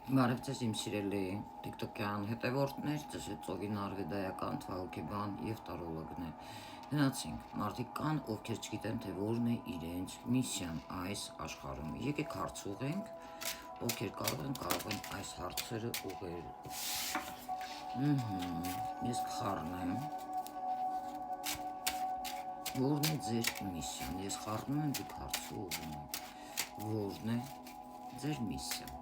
Բարև ձեզ իմ սիրելի TikTok-յան հետևորդներ, ձեզ հետ ծովին արվեդայական թվահոգեբան և տարոլոգն է։ Գնացինք, մարդիկ կան, ովքեր չգիտեն, թե որն է իրենց միսիան այս աշխարհում։ Եկեք հարց ուղենք, ովքեր կարող են այս հարցերը ուղղել։ Ես կխառնեմ, որն է ձեր միսիան։ Ես խառնում եմ, դուք հարցը ուղղում եք։ Որն է ձեր միսիան։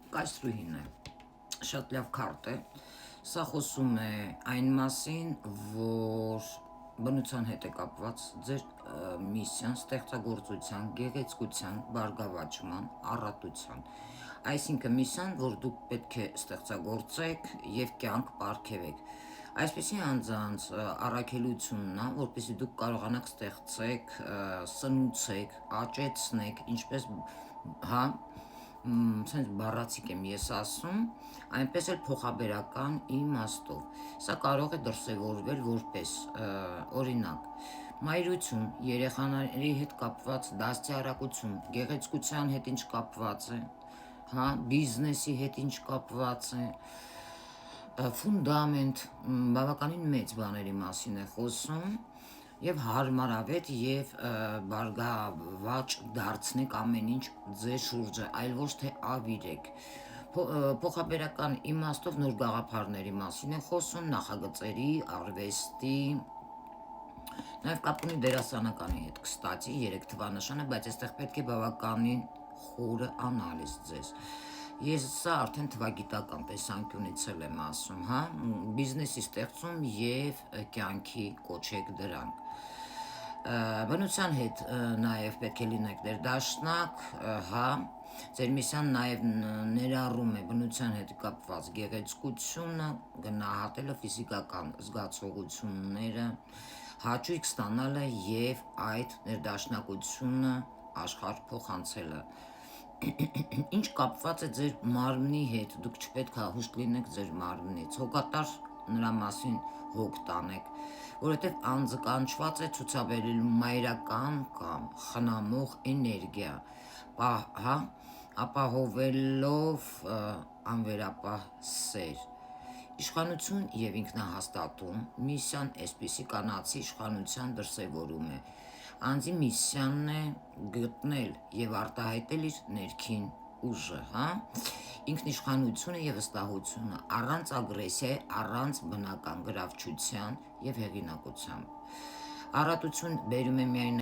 Կայսրուհին է, շատ լավ քարտ է, սա խոսում է այն մասին, որ բնության հետ է կապված ձեր միսիան, ստեղծագործության, գեղեցկության, բարգավաճման, առատության, այսինքն միսիան, որ դուք պետք է ստեղծագործեք և կյանք պարգևեք, այսպիսի անձանց առաքելությունն է, որպեսզի դուք կարողանաք ստեղծեք, սնուցեք, աճեցնեք, ինչպես սենց բառացիք եմ ես ասում, այնպես էլ փոխաբերական իմաստով։ Սա կարող է դրսևորվել որպես օրինակ, մայրություն, երեխաների հետ կապված դաստիարակություն, գեղեցկության հետ ինչ կապված է, բիզնեսի հետ ինչ կապված է, ֆունդամենտ, բավականին մեծ բաների մասին է խոսում, և հարմարավետ և բարգավաճ դարձնեք ամեն ինչ ձեր շուրջը, այլ ոչ թե ավիրեք։ Փոխաբերական իմաստով նոր գաղափարների մասին է խոսում, նախագծերի, արվեստի, նաև կապ ունի դերասանականի հետ, կստացի 3 թվանշանը, բայց այստեղ պետք է բավականին խորը անալիզ ձեզ։ Ես սա արդեն թվագիտական տեսանկյունից էլ եմ ասում, բիզնեսի ստեղծում և կյանքի կոչեք դրանք։ Բնության հետ նաև պետք է լինեք ներդաշնակ, ձեր միսիան նաև ներառում է բնության հետ կապված գեղեցկությունը, գնահատելը, ֆիզիկական զգացողությունները, հաճույք ստանալը և այդ ներդաշնակությունը աշխարհ փոխանցելը։ Ինչ կապված է ձեր մարմնի հետ, դուք չպետք է հուշտ լինեք ձեր մարմնից, հոգատար նրա մասին հոգ տանեք, որովհետև անձը կանչված է ցուցաբերելու մայրական կամ խնամող էներգիա, ապահովելով անվերապահ սեր, իշխանություն և ինքնահաստատում, միսիան այսպիսի կանացի իշխանության դրսևորում է, անձի միսիան է գտնել և արտահայտել իր ներքին ուժը, ինքնիշխանությունը և վստահությունը, առանց ագրեսիայի, առանց բնական գրավչության և հեղինակության։ Առատություն բերում է միայն